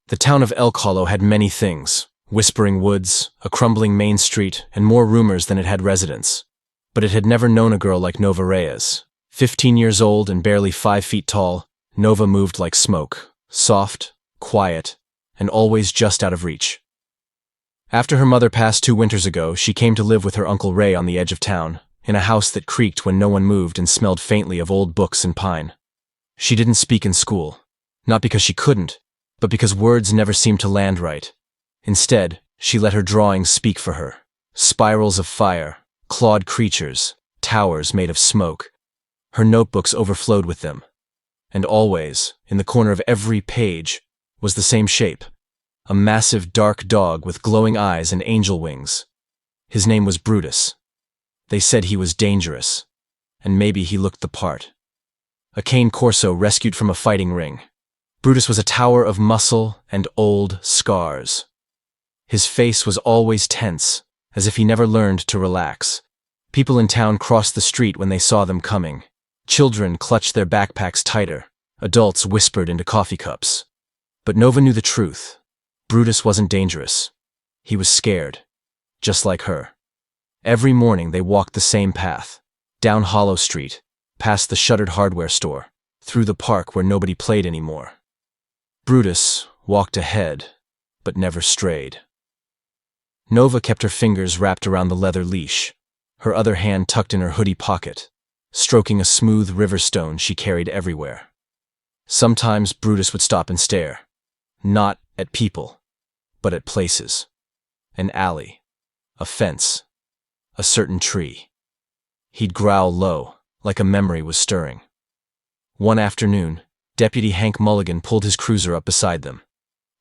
The town of Elk Hollow had many things: whispering woods, a crumbling main street, and more rumors than it had residents. But it had never known a girl like Nova Reyes. 15 years old and barely 5 feet tall, Nova moved like smoke, soft, quiet, and always just out of reach. After her mother passed 2 winters ago, she came to live with her Uncle Ray on the edge of town, in a house that creaked when no one moved and smelled faintly of old books and pine. She didn't speak in school, not because she couldn't, but because words never seemed to land right. Instead, she let her drawings speak for her. Spirals of fire, clawed creatures, towers made of smoke. Her notebooks overflowed with them. And always, in the corner of every page, was the same shape: a massive dark dog with glowing eyes and angel wings. His name was Brutus. They said he was dangerous, and maybe he looked the part. A cane corso rescued from a fighting ring. Brutus was a tower of muscle and old scars. His face was always tense, as if he never learned to relax. People in town crossed the street when they saw them coming. Children clutched their backpacks tighter. Adults whispered into coffee cups. But Nova knew the truth. Brutus wasn't dangerous. He was scared, just like her. Every morning they walked the same path, down Hollow Street, past the shuttered hardware store, through the park where nobody played anymore. Brutus walked ahead, but never strayed. Nova kept her fingers wrapped around the leather leash, her other hand tucked in her hoodie pocket, stroking a smooth river stone she carried everywhere. Sometimes Brutus would stop and stare, not at people, but at places. An alley, a fence, a certain tree. He'd growl low, like a memory was stirring. One afternoon, Deputy Hank Mulligan pulled his cruiser up beside them.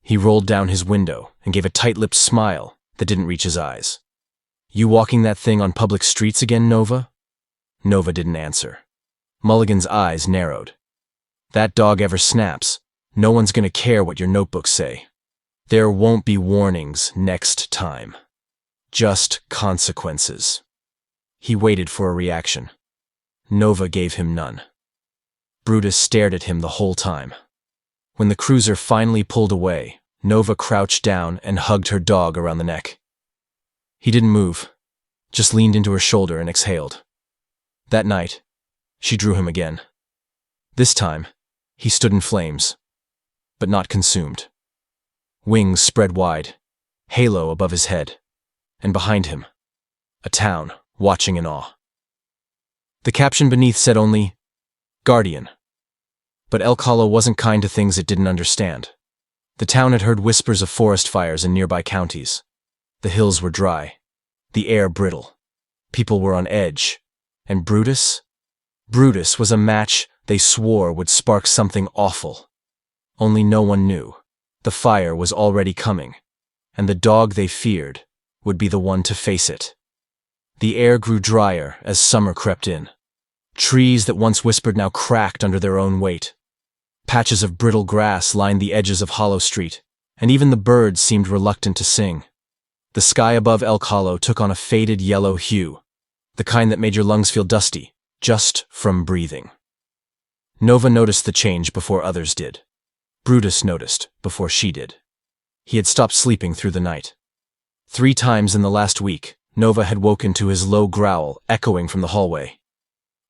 He rolled down his window and gave a tight-lipped smile that didn't reach his eyes. "You walking that thing on public streets again, Nova?" Nova didn't answer. Mulligan's eyes narrowed. "That dog ever snaps, no one's gonna care what your notebooks say. There won't be warnings next time. Just consequences." He waited for a reaction. Nova gave him none. Brutus stared at him the whole time. When the cruiser finally pulled away, Nova crouched down and hugged her dog around the neck. He didn't move, just leaned into her shoulder and exhaled. That night, she drew him again. This time, he stood in flames, but not consumed. Wings spread wide, halo above his head, and behind him, a town watching in awe. The caption beneath said only, "Guardian." But Elk Hollow wasn't kind to things it didn't understand. The town had heard whispers of forest fires in nearby counties. The hills were dry, the air brittle. People were on edge. And Brutus? Brutus was a match they swore would spark something awful. Only no one knew. The fire was already coming, and the dog they feared would be the one to face it. The air grew drier as summer crept in. Trees that once whispered now cracked under their own weight. Patches of brittle grass lined the edges of Hollow Street, and even the birds seemed reluctant to sing. The sky above Elk Hollow took on a faded yellow hue, the kind that made your lungs feel dusty, just from breathing. Nova noticed the change before others did. Brutus noticed before she did. He had stopped sleeping through the night. 3 times in the last week, Nova had woken to his low growl echoing from the hallway.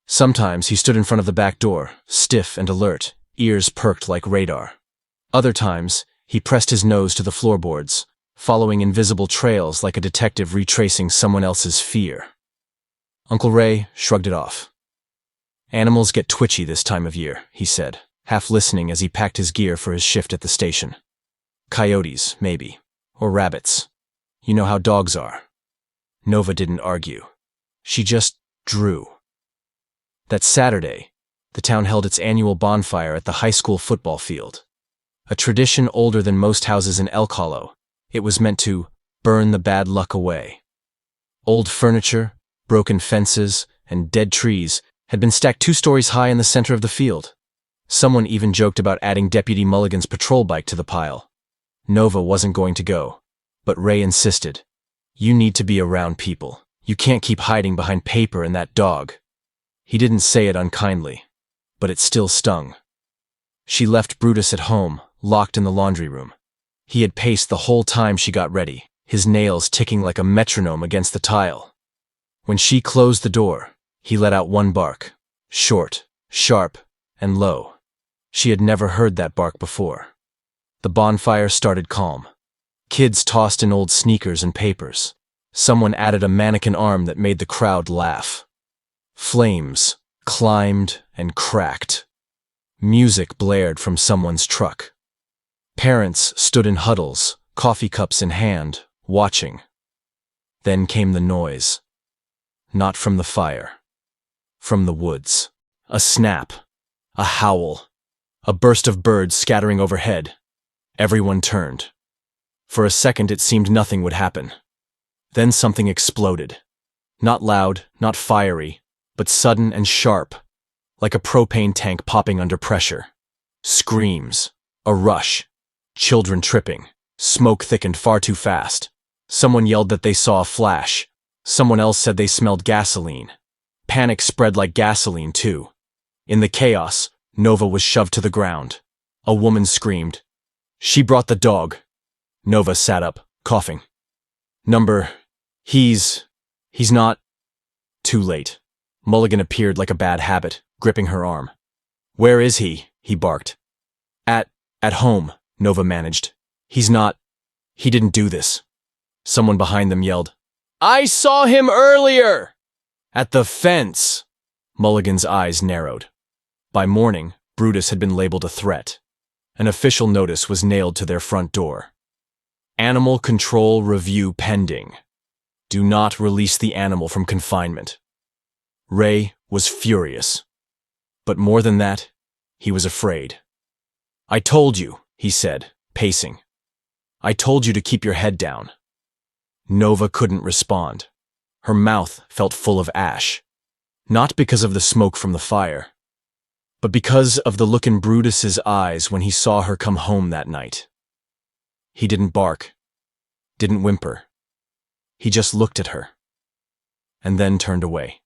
Sometimes he stood in front of the back door, stiff and alert, ears perked like radar. Other times, he pressed his nose to the floorboards, following invisible trails like a detective retracing someone else's fear. Uncle Ray shrugged it off. "Animals get twitchy this time of year," he said, half listening as he packed his gear for his shift at the station. "Coyotes, maybe. Or rabbits. You know how dogs are." Nova didn't argue. She just drew. That Saturday, the town held its annual bonfire at the high school football field. A tradition older than most houses in Elk Hollow, it was meant to burn the bad luck away. Old furniture, broken fences, and dead trees had been stacked 2 stories high in the center of the field. Someone even joked about adding Deputy Mulligan's patrol bike to the pile. Nova wasn't going to go, but Ray insisted. "You need to be around people. You can't keep hiding behind paper and that dog." He didn't say it unkindly, but it still stung. She left Brutus at home, locked in the laundry room. He had paced the whole time she got ready, his nails ticking like a metronome against the tile. When she closed the door, he let out one bark, short, sharp, and low. She had never heard that bark before. The bonfire started calm. Kids tossed in old sneakers and papers. Someone added a mannequin arm that made the crowd laugh. Flames climbed and cracked. Music blared from someone's truck. Parents stood in huddles, coffee cups in hand, watching. Then came the noise. Not from the fire. From the woods. A snap. A howl. A burst of birds scattering overhead. Everyone turned. For a second it seemed nothing would happen. Then something exploded. Not loud, not fiery, but sudden and sharp, like a propane tank popping under pressure. Screams. A rush. Children tripping. Smoke thickened far too fast. Someone yelled that they saw a flash. Someone else said they smelled gasoline. Panic spread like gasoline, too. In the chaos, Nova was shoved to the ground. A woman screamed. She brought the dog. Nova sat up, coughing. He's not. Too late. Mulligan appeared like a bad habit, gripping her arm. Where is he? He barked. At home, Nova managed. He didn't do this. Someone behind them yelled. I saw him earlier! At the fence! Mulligan's eyes narrowed. By morning, Brutus had been labeled a threat. An official notice was nailed to their front door. Animal control review pending. Do not release the animal from confinement. Ray was furious. But more than that, he was afraid. I told you, he said, pacing. I told you to keep your head down. Nova couldn't respond. Her mouth felt full of ash. Not because of the smoke from the fire, but because of the look in Brutus's eyes when he saw her come home that night. He didn't bark, didn't whimper. He just looked at her, and then turned away.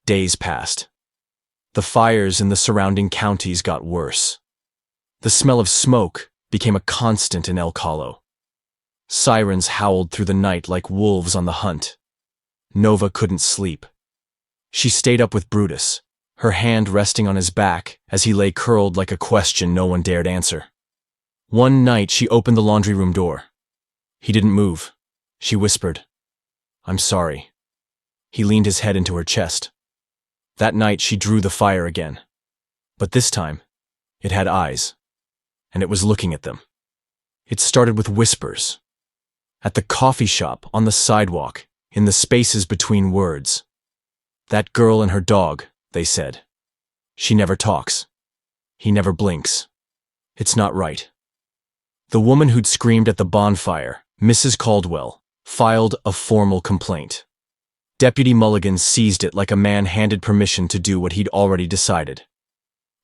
Days passed. The fires in the surrounding counties got worse. The smell of smoke became a constant in Elk Hollow. Sirens howled through the night like wolves on the hunt. Nova couldn't sleep. She stayed up with Brutus, her hand resting on his back as he lay curled like a question no one dared answer. One night she opened the laundry room door. He didn't move. She whispered, I'm sorry. He leaned his head into her chest. That night she drew the fire again. But this time, it had eyes, and it was looking at them. It started with whispers. At the coffee shop, on the sidewalk, in the spaces between words. That girl and her dog, they said. She never talks. He never blinks. It's not right. The woman who'd screamed at the bonfire, Mrs. Caldwell, filed a formal complaint. Deputy Mulligan seized it like a man handed permission to do what he'd already decided.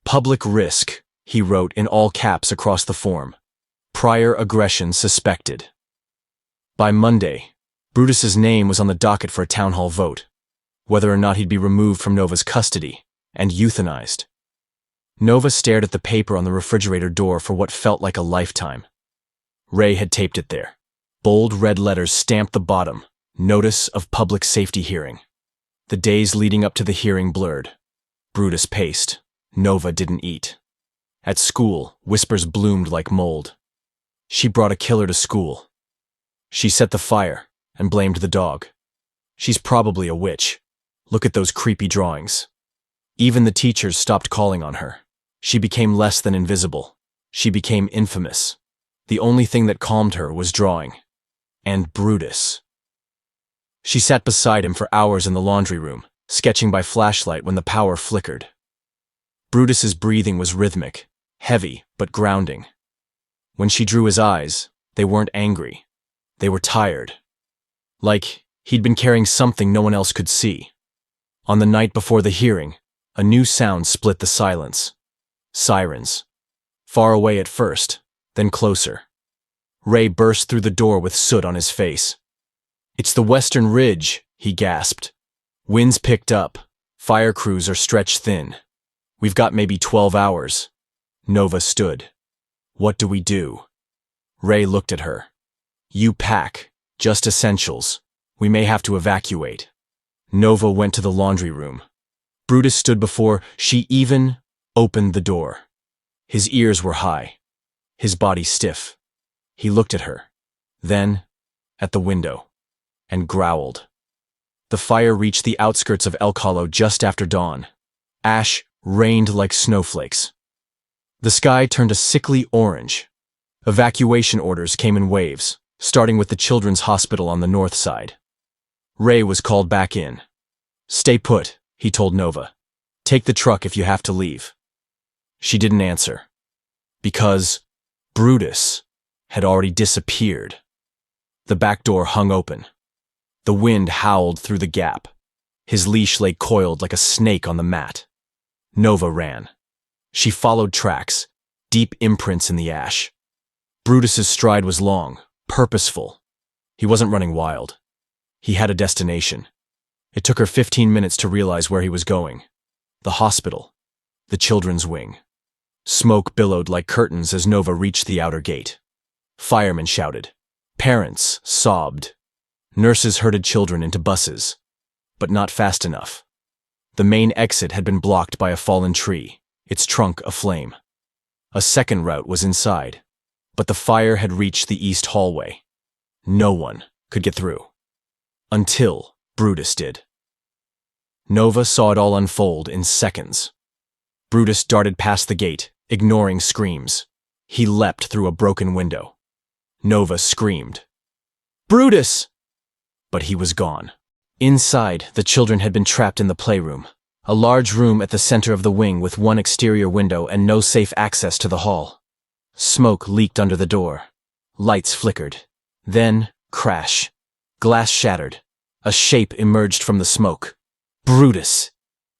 Public risk, he wrote in all caps across the form. Prior aggression suspected. By Monday, Brutus's name was on the docket for a town hall vote, whether or not he'd be removed from Nova's custody and euthanized. Nova stared at the paper on the refrigerator door for what felt like a lifetime. Ray had taped it there. Bold red letters stamped the bottom, Notice of Public Safety Hearing. The days leading up to the hearing blurred. Brutus paced. Nova didn't eat. At school, whispers bloomed like mold. She brought a killer to school. She set the fire and blamed the dog. She's probably a witch. Look at those creepy drawings. Even the teachers stopped calling on her. She became less than invisible. She became infamous. The only thing that calmed her was drawing. And Brutus. She sat beside him for hours in the laundry room, sketching by flashlight when the power flickered. Brutus's breathing was rhythmic, heavy but grounding. When she drew his eyes, they weren't angry. They were tired. Like he'd been carrying something no one else could see. On the night before the hearing, a new sound split the silence. Sirens. Far away at first, then closer. Ray burst through the door with soot on his face. It's the Western Ridge, he gasped. Winds picked up. Fire crews are stretched thin. We've got maybe 12 hours. Nova stood. What do we do? Ray looked at her. You pack. Just essentials. We may have to evacuate. Nova went to the laundry room. Brutus stood before she even opened the door. His ears were high, his body stiff. He looked at her, then at the window, and growled. The fire reached the outskirts of Elk Hollow just after dawn. Ash rained like snowflakes. The sky turned a sickly orange. Evacuation orders came in waves, starting with the Children's Hospital on the north side. Ray was called back in. Stay put, he told Nova. Take the truck if you have to leave. She didn't answer. Because Brutus had already disappeared. The back door hung open. The wind howled through the gap. His leash lay coiled like a snake on the mat. Nova ran. She followed tracks, deep imprints in the ash. Brutus's stride was long, purposeful. He wasn't running wild. He had a destination. It took her 15 minutes to realize where he was going. The hospital. The children's wing. Smoke billowed like curtains as Nova reached the outer gate. Firemen shouted. Parents sobbed. Nurses herded children into buses. But not fast enough. The main exit had been blocked by a fallen tree, its trunk aflame. A second route was inside, but the fire had reached the east hallway. No one could get through. Until Brutus did. Nova saw it all unfold in seconds. Brutus darted past the gate, ignoring screams. He leapt through a broken window. Nova screamed. Brutus! But he was gone. Inside, the children had been trapped in the playroom, a large room at the center of the wing with one exterior window and no safe access to the hall. Smoke leaked under the door. Lights flickered. Then, crash. Glass shattered. A shape emerged from the smoke. Brutus!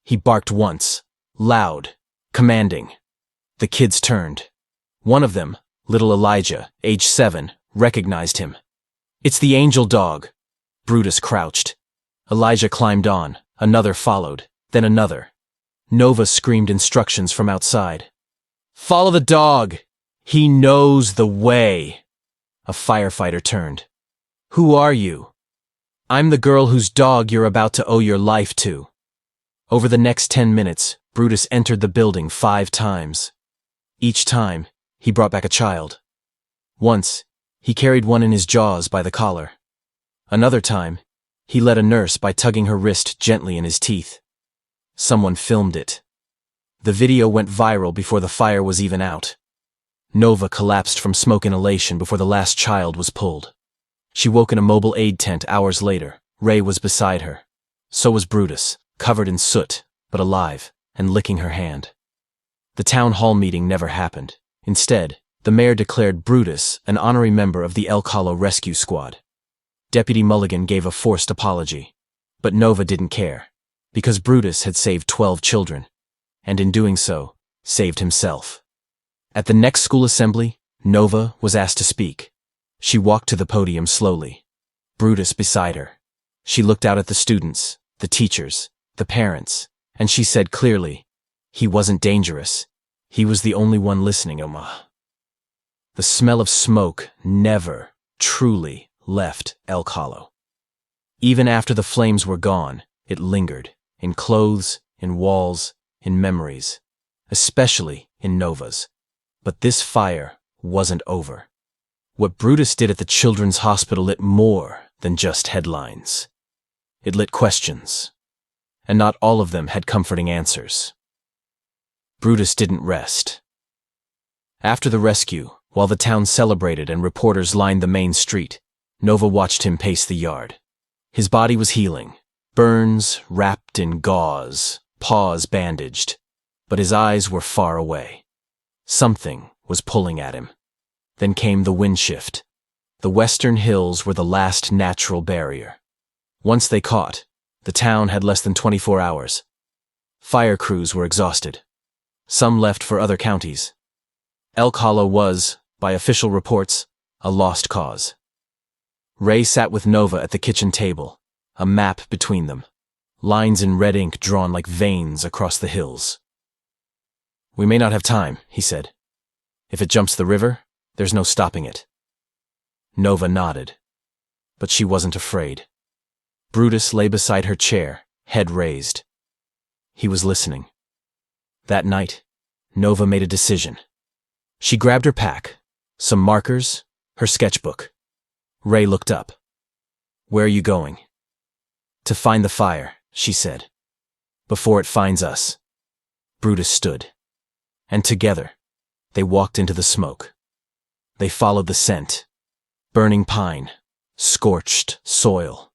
He barked once, loud, commanding. The kids turned. One of them, little Elijah, age 7, recognized him. It's the angel dog. Brutus crouched. Elijah climbed on. Another followed, then another. Nova screamed instructions from outside. Follow the dog! He knows the way! A firefighter turned. Who are you? I'm the girl whose dog you're about to owe your life to. Over the next 10 minutes, Brutus entered the building 5 times. Each time, he brought back a child. Once, he carried one in his jaws by the collar. Another time, he led a nurse by tugging her wrist gently in his teeth. Someone filmed it. The video went viral before the fire was even out. Nova collapsed from smoke inhalation before the last child was pulled. She woke in a mobile aid tent hours later. Ray was beside her. So was Brutus, covered in soot, but alive, and licking her hand. The town hall meeting never happened. Instead, the mayor declared Brutus an honorary member of the Elk Hollow Rescue Squad. Deputy Mulligan gave a forced apology. But Nova didn't care, because Brutus had saved 12 children, and in doing so, saved himself. At the next school assembly, Nova was asked to speak. She walked to the podium slowly, Brutus beside her. She looked out at the students, the teachers, the parents, and she said clearly, he wasn't dangerous. He was the only one listening, Oma. The smell of smoke never truly left Elk Hollow. Even after the flames were gone, it lingered, in clothes, in walls, in memories, especially in Nova's. But this fire wasn't over. What Brutus did at the Children's Hospital lit more than just headlines. It lit questions, and not all of them had comforting answers. Brutus didn't rest. After the rescue, while the town celebrated and reporters lined the main street, Nova watched him pace the yard. His body was healing, burns wrapped in gauze, paws bandaged, but his eyes were far away. Something was pulling at him. Then came the wind shift. The western hills were the last natural barrier. Once they caught, the town had less than 24 hours. Fire crews were exhausted. Some left for other counties. Elk Hollow was, by official reports, a lost cause. Ray sat with Nova at the kitchen table, a map between them, lines in red ink drawn like veins across the hills. We may not have time, he said. If it jumps the river, there's no stopping it. Nova nodded. But she wasn't afraid. Brutus lay beside her chair, head raised. He was listening. That night, Nova made a decision. She grabbed her pack, some markers, her sketchbook. Ray looked up. "Where are you going?" "To find the fire," she said. "Before it finds us." Brutus stood. And together, they walked into the smoke. They followed the scent. Burning pine, scorched soil.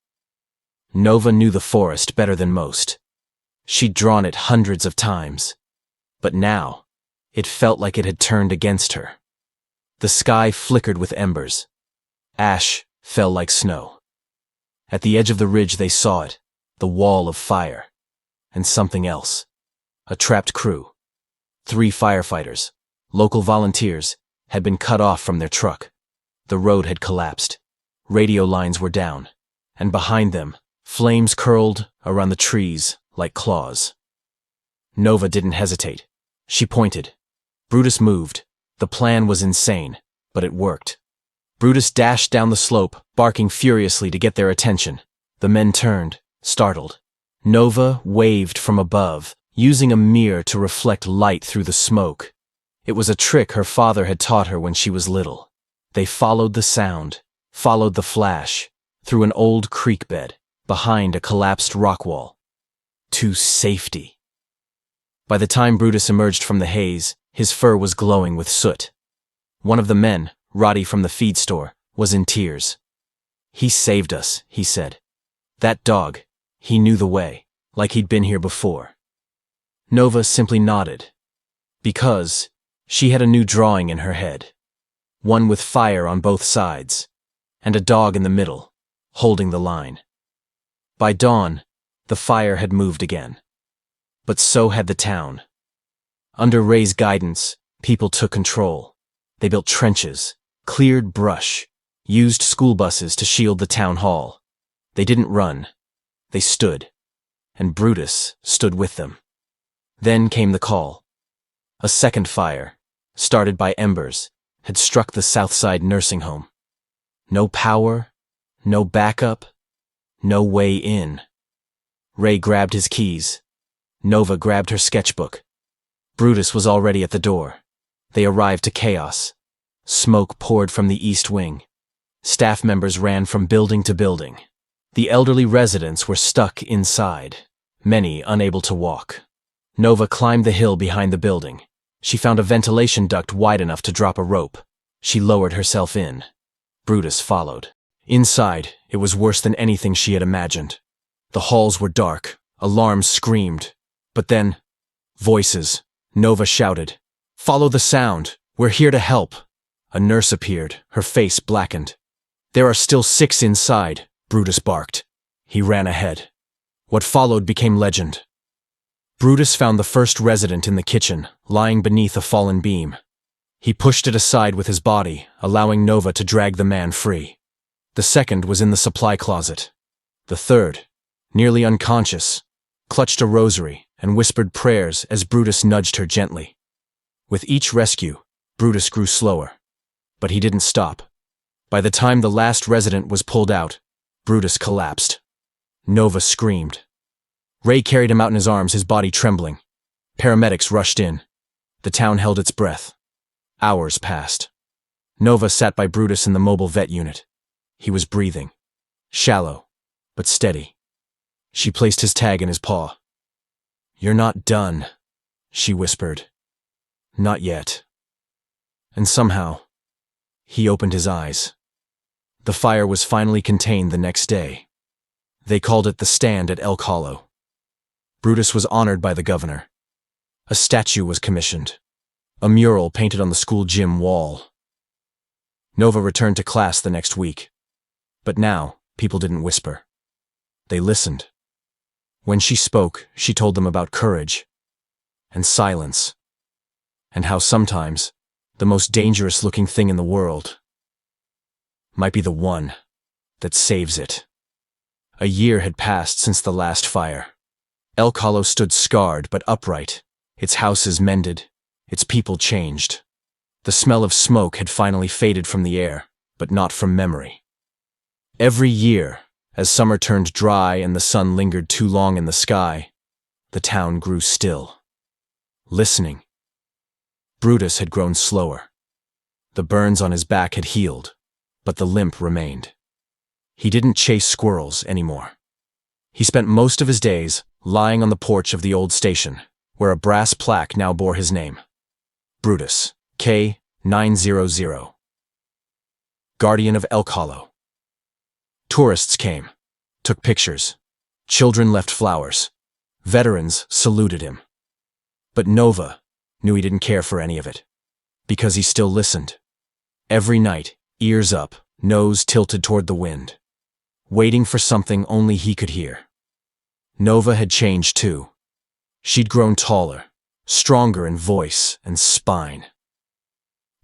Nova knew the forest better than most. She'd drawn it hundreds of times. But now, it felt like it had turned against her. The sky flickered with embers. Ash fell like snow. At the edge of the ridge they saw it, the wall of fire. And something else. A trapped crew. 3 firefighters, local volunteers, had been cut off from their truck. The road had collapsed. Radio lines were down. And behind them, flames curled around the trees like claws. Nova didn't hesitate. She pointed. Brutus moved. The plan was insane, but it worked. Brutus dashed down the slope, barking furiously to get their attention. The men turned, startled. Nova waved from above, using a mirror to reflect light through the smoke. It was a trick her father had taught her when she was little. They followed the sound, followed the flash, through an old creek bed, behind a collapsed rock wall. To safety. By the time Brutus emerged from the haze, his fur was glowing with soot. One of the men, Roddy from the feed store, was in tears. "He saved us," he said. "That dog, he knew the way, like he'd been here before." Nova simply nodded. Because she had a new drawing in her head. One with fire on both sides, and a dog in the middle, holding the line. By dawn, the fire had moved again. But so had the town. Under Ray's guidance, people took control. They built trenches, cleared brush, used school buses to shield the town hall. They didn't run. They stood. And Brutus stood with them. Then came the call. A second fire, started by embers, had struck the Southside nursing home. No power, no backup, no way in. Ray grabbed his keys. Nova grabbed her sketchbook. Brutus was already at the door. They arrived to chaos. Smoke poured from the east wing. Staff members ran from building to building. The elderly residents were stuck inside, many unable to walk. Nova climbed the hill behind the building. She found a ventilation duct wide enough to drop a rope. She lowered herself in. Brutus followed. Inside, it was worse than anything she had imagined. The halls were dark. Alarms screamed. But then, voices. Nova shouted, "Follow the sound! We're here to help!" A nurse appeared, her face blackened. "There are still 6 inside," Brutus barked. He ran ahead. What followed became legend. Brutus found the first resident in the kitchen, lying beneath a fallen beam. He pushed it aside with his body, allowing Nova to drag the man free. The second was in the supply closet. The third, nearly unconscious, clutched a rosary and whispered prayers as Brutus nudged her gently. With each rescue, Brutus grew slower. But he didn't stop. By the time the last resident was pulled out, Brutus collapsed. Nova screamed. Ray carried him out in his arms, his body trembling. Paramedics rushed in. The town held its breath. Hours passed. Nova sat by Brutus in the mobile vet unit. He was breathing. Shallow, but steady. She placed his tag in his paw. "You're not done," she whispered. "Not yet." And somehow, he opened his eyes. The fire was finally contained the next day. They called it the Stand at Elk Hollow. Brutus was honored by the governor. A statue was commissioned. A mural painted on the school gym wall. Nova returned to class the next week. But now, people didn't whisper. They listened. When she spoke, she told them about courage and silence, and how sometimes the most dangerous-looking thing in the world might be the one that saves it. A year had passed since the last fire. Elk Hollow stood scarred but upright, its houses mended, its people changed. The smell of smoke had finally faded from the air, but not from memory. Every year, as summer turned dry and the sun lingered too long in the sky, the town grew still, listening. Brutus had grown slower. The burns on his back had healed, but the limp remained. He didn't chase squirrels anymore. He spent most of his days lying on the porch of the old station, where a brass plaque now bore his name. Brutus, K900. Guardian of Elk Hollow. Tourists came, took pictures. Children left flowers. Veterans saluted him. But Nova knew he didn't care for any of it, because he still listened. Every night, ears up, nose tilted toward the wind, waiting for something only he could hear. Nova had changed too. She'd grown taller, stronger in voice and spine.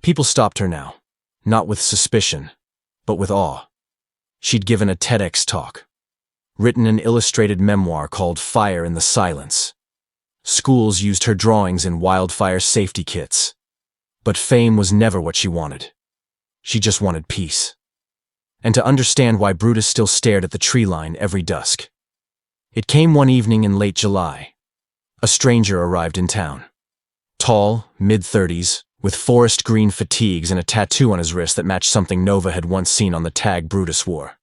People stopped her now, not with suspicion, but with awe. She'd given a TEDx talk, written an illustrated memoir called Fire in the Silence. Schools used her drawings in wildfire safety kits. But fame was never what she wanted. She just wanted peace. And to understand why Brutus still stared at the tree line every dusk. It came one evening in late July. A stranger arrived in town. Tall, mid-30s, with forest green fatigues and a tattoo on his wrist that matched something Nova had once seen on the tag Brutus wore.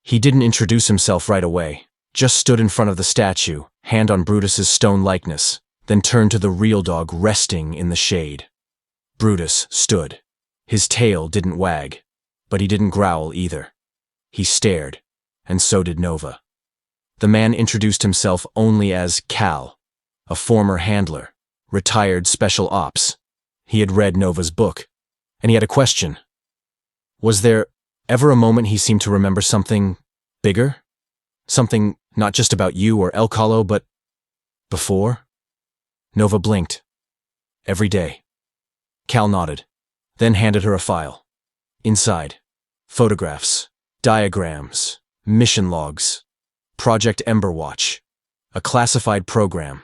He didn't introduce himself right away, just stood in front of the statue, hand on Brutus's stone likeness, then turned to the real dog resting in the shade. Brutus stood. His tail didn't wag, but he didn't growl either. He stared, and so did Nova. The man introduced himself only as Cal, a former handler, retired special ops. He had read Nova's book, and he had a question. Was there ever a moment he seemed to remember something bigger? Something not just about you or Elk Hollow, but before? Nova blinked. Every day. Cal nodded, then handed her a file. Inside, photographs, diagrams, mission logs, Project Emberwatch, a classified program,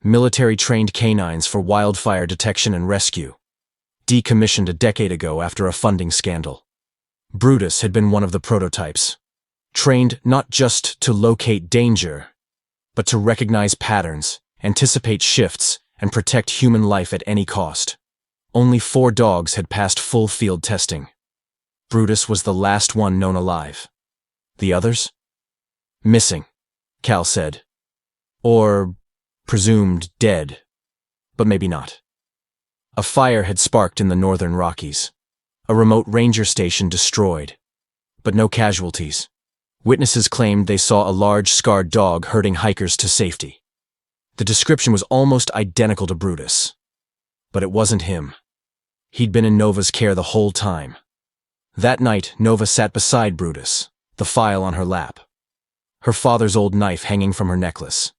military-trained canines for wildfire detection and rescue, decommissioned a decade ago after a funding scandal. Brutus had been one of the prototypes, trained not just to locate danger, but to recognize patterns, anticipate shifts, and protect human life at any cost. Only 4 dogs had passed full field testing. Brutus was the last one known alive. The others? Missing, Cal said. Or presumed dead, but maybe not. A fire had sparked in the northern Rockies. A remote ranger station destroyed, but no casualties. Witnesses claimed they saw a large scarred dog herding hikers to safety. The description was almost identical to Brutus. But it wasn't him. He'd been in Nova's care the whole time. That night, Nova sat beside Brutus, the file on her lap, her father's old knife hanging from her necklace.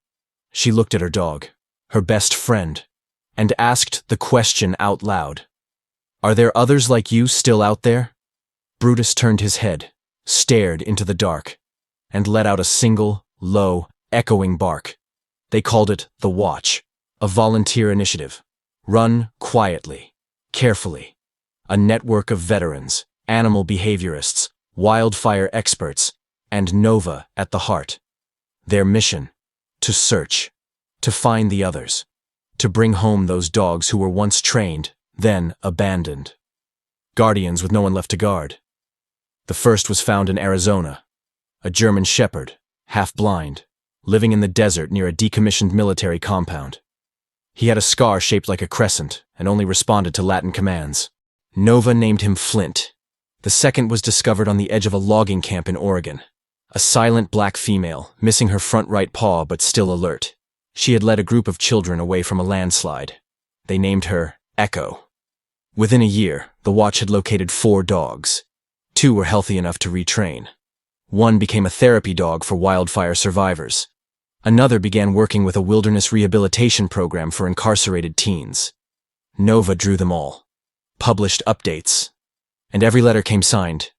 She looked at her dog, her best friend, and asked the question out loud. Are there others like you still out there? Brutus turned his head, stared into the dark, and let out a single, low, echoing bark. They called it the Watch, a volunteer initiative, run quietly, carefully. A network of veterans, animal behaviorists, wildfire experts, and Nova at the heart. Their mission: to search, to find the others, to bring home those dogs who were once trained, then abandoned. Guardians with no one left to guard. The first was found in Arizona, a German shepherd, half-blind, living in the desert near a decommissioned military compound. He had a scar shaped like a crescent and only responded to Latin commands. Nova named him Flint. The second was discovered on the edge of a logging camp in Oregon. A silent black female, missing her front right paw but still alert. She had led a group of children away from a landslide. They named her Echo. Within a year, the Watch had located 4 dogs. 2 were healthy enough to retrain. 1 became a therapy dog for wildfire survivors. Another began working with a wilderness rehabilitation program for incarcerated teens. Nova drew them all, published updates, and every letter came signed,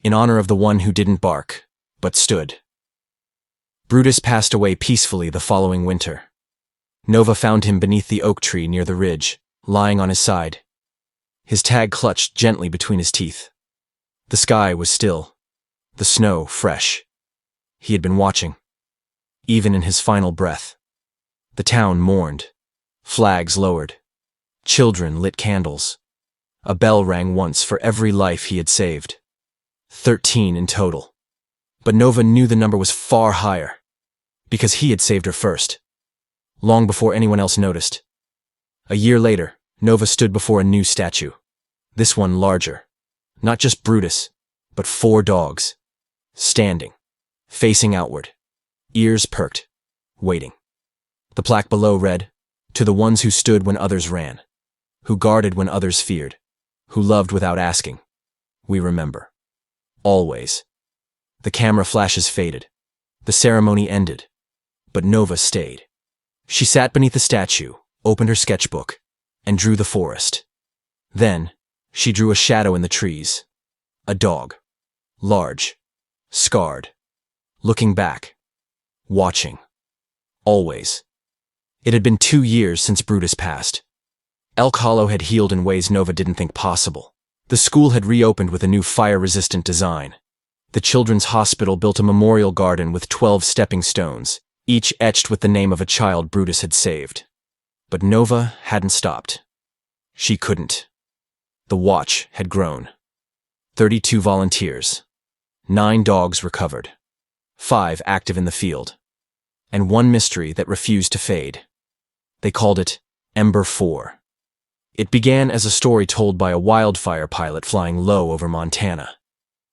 in honor of the one who didn't bark, but stood. Brutus passed away peacefully the following winter. Nova found him beneath the oak tree near the ridge, lying on his side, his tag clutched gently between his teeth. The sky was still, the snow fresh. He had been watching, even in his final breath. The town mourned, flags lowered, children lit candles. A bell rang once for every life he had saved. 13 in total. But Nova knew the number was far higher, because he had saved her first, long before anyone else noticed. A year later, Nova stood before a new statue. This one larger. Not just Brutus, but 4 dogs. Standing, facing outward, ears perked, waiting. The plaque below read, "To the ones who stood when others ran, who guarded when others feared, who loved without asking, we remember. Always." The camera flashes faded. The ceremony ended. But Nova stayed. She sat beneath the statue, opened her sketchbook, and drew the forest. Then, she drew a shadow in the trees. A dog. Large. Scarred. Looking back. Watching. Always. It had been 2 years since Brutus passed. Elk Hollow had healed in ways Nova didn't think possible. The school had reopened with a new fire-resistant design. The children's hospital built a memorial garden with 12 stepping stones, each etched with the name of a child Brutus had saved. But Nova hadn't stopped. She couldn't. The watch had grown. 32 volunteers. 9 dogs recovered. 5 active in the field. And 1 mystery that refused to fade. They called it Ember 4. It began as a story told by a wildfire pilot flying low over Montana.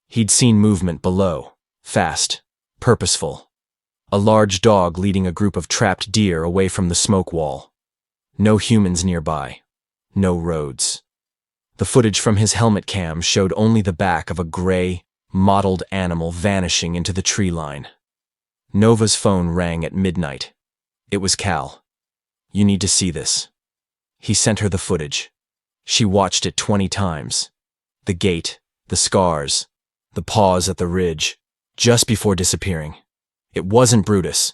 He'd seen movement below, fast, purposeful. A large dog leading a group of trapped deer away from the smoke wall. No humans nearby. No roads. The footage from his helmet cam showed only the back of a gray, mottled animal vanishing into the tree line. Nova's phone rang at midnight. It was Cal. "You need to see this." He sent her the footage. She watched it 20 times. The gait, the scars, the pause at the ridge, just before disappearing. It wasn't Brutus,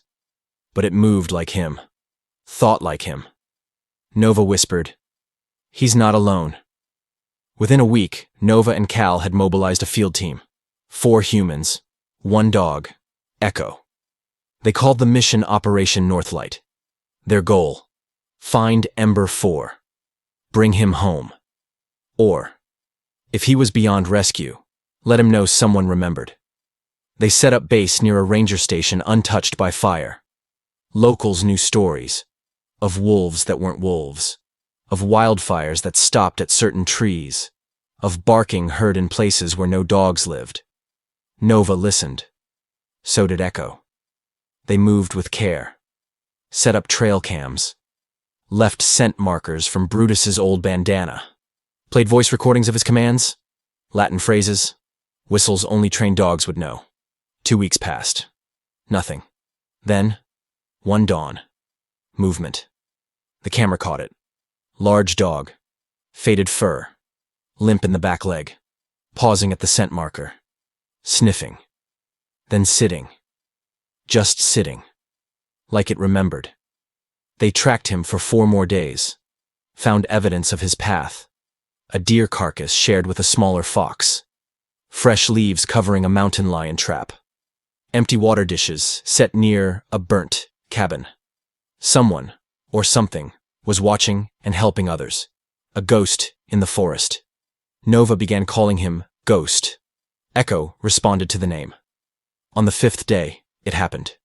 but it moved like him, thought like him. Nova whispered, "He's not alone." Within a week, Nova and Cal had mobilized a field team. 4 humans, 1 dog, Echo. They called the mission Operation Northlight. Their goal: find Ember 4. Bring him home. Or, if he was beyond rescue, let him know someone remembered. They set up base near a ranger station untouched by fire. Locals knew stories. Of wolves that weren't wolves. Of wildfires that stopped at certain trees. Of barking heard in places where no dogs lived. Nova listened. So did Echo. They moved with care. Set up trail cams. Left scent markers from Brutus's old bandana. Played voice recordings of his commands. Latin phrases. Whistles only trained dogs would know. 2 weeks passed. Nothing. Then, one dawn. Movement. The camera caught it. Large dog. Faded fur. Limp in the back leg. Pausing at the scent marker. Sniffing. Then sitting. Just sitting. Like it remembered. They tracked him for 4 more days. Found evidence of his path. A deer carcass shared with a smaller fox. Fresh leaves covering a mountain lion trap. Empty water dishes set near a burnt cabin. Someone, or something, was watching and helping others. A ghost in the forest. Nova began calling him Ghost. Echo responded to the name. On the 5th day, it happened.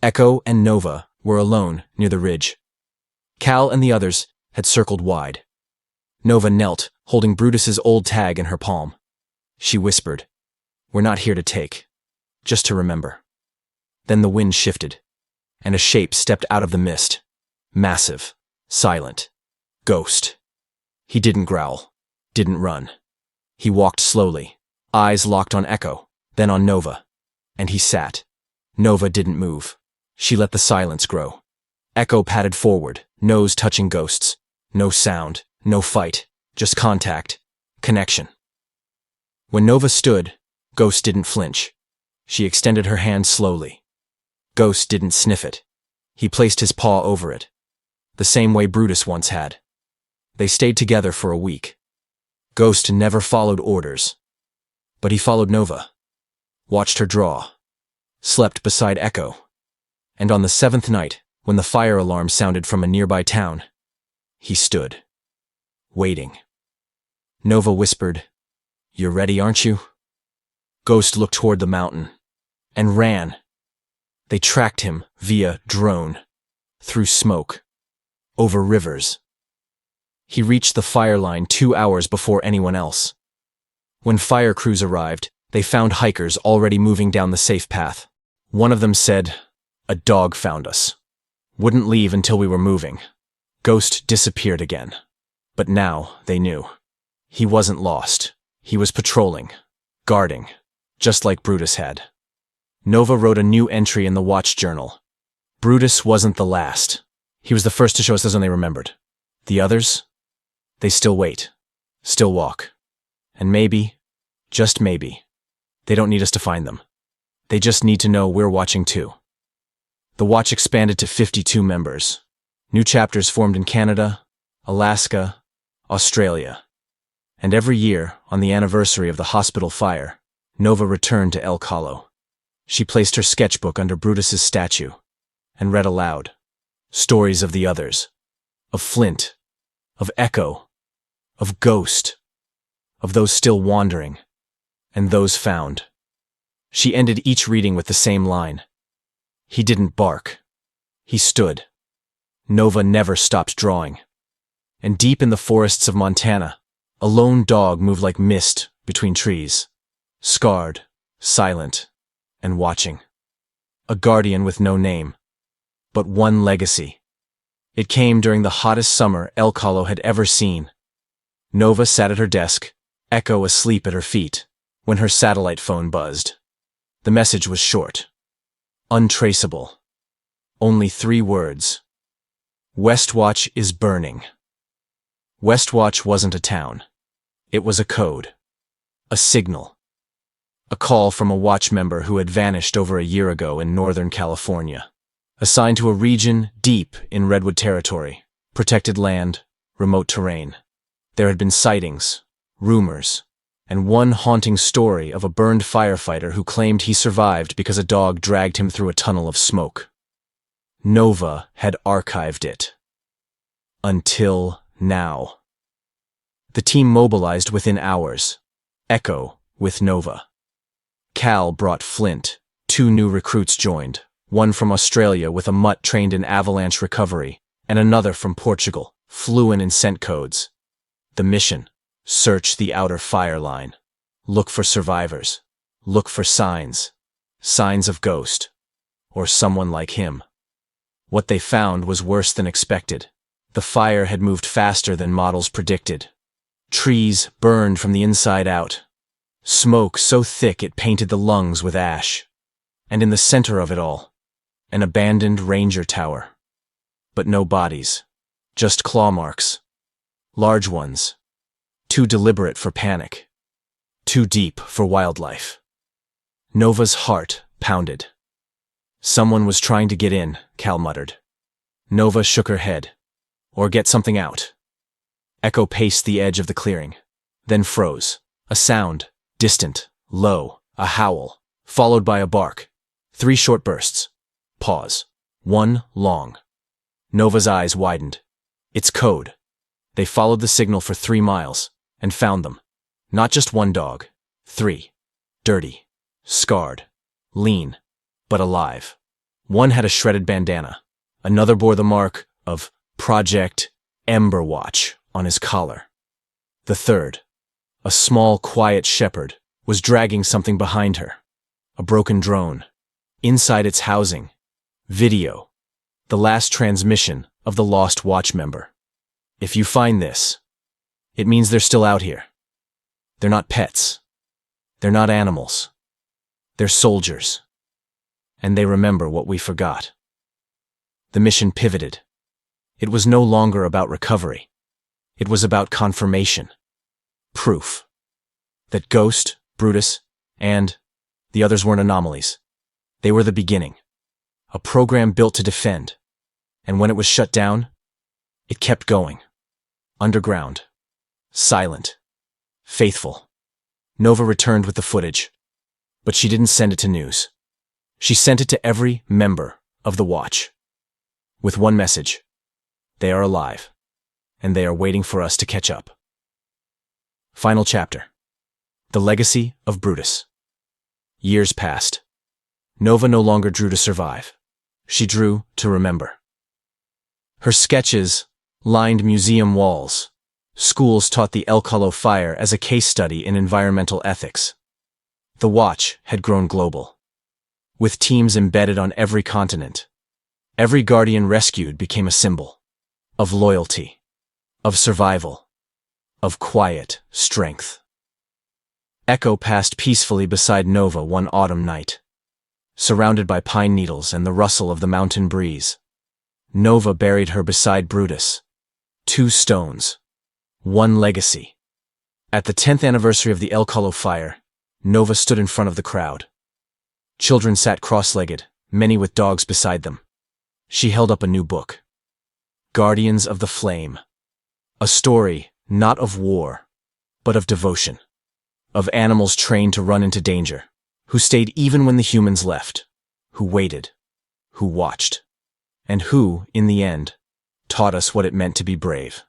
Echo and Nova were alone near the ridge. Cal and the others had circled wide. Nova knelt, holding Brutus's old tag in her palm. She whispered, "We're not here to take, just to remember." Then the wind shifted, and a shape stepped out of the mist. Massive, silent, Ghost. He didn't growl, didn't run. He walked slowly, eyes locked on Echo, then on Nova. And he sat. Nova didn't move. She let the silence grow. Echo padded forward, nose touching Ghost's. No sound, no fight, just contact, connection. When Nova stood, Ghost didn't flinch. She extended her hand slowly. Ghost didn't sniff it. He placed his paw over it. The same way Brutus once had. They stayed together for a week. Ghost never followed orders. But he followed Nova, watched her draw, slept beside Echo, and on the 7th night, when the fire alarm sounded from a nearby town, he stood, waiting. Nova whispered, "You're ready, aren't you?" Ghost looked toward the mountain and ran. They tracked him via drone, through smoke, over rivers. He reached the fire line 2 hours before anyone else. When fire crews arrived, they found hikers already moving down the safe path. One of them said, "A dog found us. Wouldn't leave until we were moving." Ghost disappeared again. But now they knew. He wasn't lost. He was patrolling, guarding, just like Brutus had. Nova wrote a new entry in the Watch Journal. Brutus wasn't the last. He was the first to show us this when they remembered. The others? They still wait, still walk. And maybe, just maybe, they don't need us to find them. They just need to know we're watching too. The Watch expanded to 52 members. New chapters formed in Canada, Alaska, Australia. And every year, on the anniversary of the hospital fire, Nova returned to El Calo. She placed her sketchbook under Brutus's statue and read aloud. Stories of the others, of Flint, of Echo, of Ghost, of those still wandering, and those found. She ended each reading with the same line. He didn't bark. He stood. Nova never stopped drawing. And deep in the forests of Montana, a lone dog moved like mist between trees, scarred, silent, and watching. A guardian with no name, but one legacy. It came during the hottest summer El Calo had ever seen. Nova sat at her desk, Echo asleep at her feet, when her satellite phone buzzed. The message was short, untraceable. Only 3 words. Westwatch is burning. Westwatch wasn't a town. It was a code. A signal. A call from a Watch member who had vanished over a year ago in Northern California. Assigned to a region deep in Redwood Territory, protected land, remote terrain. There had been sightings, rumors, and one haunting story of a burned firefighter who claimed he survived because a dog dragged him through a tunnel of smoke. Nova had archived it. Until now. The team mobilized within hours. Echo with Nova. Cal brought Flint. 2 new recruits joined, one from Australia with a mutt trained in avalanche recovery, and another from Portugal, fluent in scent codes. The mission: search the outer fire line. Look for survivors. Look for signs. Signs of Ghost. Or someone like him. What they found was worse than expected. The fire had moved faster than models predicted. Trees burned from the inside out. Smoke so thick it painted the lungs with ash. And in the center of it all, an abandoned ranger tower. But no bodies. Just claw marks. Large ones. Too deliberate for panic. Too deep for wildlife. Nova's heart pounded. Someone was trying to get in, Cal muttered. Nova shook her head. Or get something out. Echo paced the edge of the clearing, then froze. A sound, distant, low, a howl, followed by a bark. 3 short bursts. Pause. 1 long. Nova's eyes widened. It's code. They followed the signal for 3 miles, and found them. Not just 1 dog. 3. Dirty. Scarred. Lean. But alive. One had a shredded bandana. Another bore the mark of Project Emberwatch on his collar. The third, a small, quiet shepherd, was dragging something behind her. A broken drone. Inside its housing, video. The last transmission of the lost Watch member. If you find this, it means they're still out here. They're not pets. They're not animals. They're soldiers. And they remember what we forgot. The mission pivoted. It was no longer about recovery. It was about confirmation. Proof. That Ghost, Brutus, and the others weren't anomalies. They were the beginning. A program built to defend. And when it was shut down, it kept going. Underground. Silent. Faithful. Nova returned with the footage, but she didn't send it to news. She sent it to every member of the Watch, with one message: they are alive, and they are waiting for us to catch up. Final chapter. The legacy of Brutus. Years passed. Nova no longer drew to survive. She drew to remember. Her sketches lined museum walls. Schools taught the El Colo fire as a case study in environmental ethics. The Watch had grown global, with teams embedded on every continent. Every Guardian rescued became a symbol of loyalty, of survival, of quiet strength. Echo passed peacefully beside Nova one autumn night, surrounded by pine needles and the rustle of the mountain breeze. Nova buried her beside Brutus. 2 stones, 1 legacy. At the 10th anniversary of the El Colo fire, Nova stood in front of the crowd. Children sat cross-legged, many with dogs beside them. She held up a new book, Guardians of the Flame. A story not of war, but of devotion. Of animals trained to run into danger, who stayed even when the humans left, who waited, who watched, and who, in the end, taught us what it meant to be brave.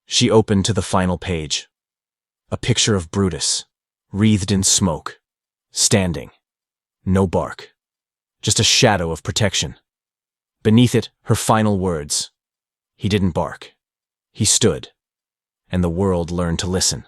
She opened to the final page. A picture of Brutus, wreathed in smoke, standing. No bark, just a shadow of protection. Beneath it, her final words. He didn't bark. He stood, and the world learned to listen.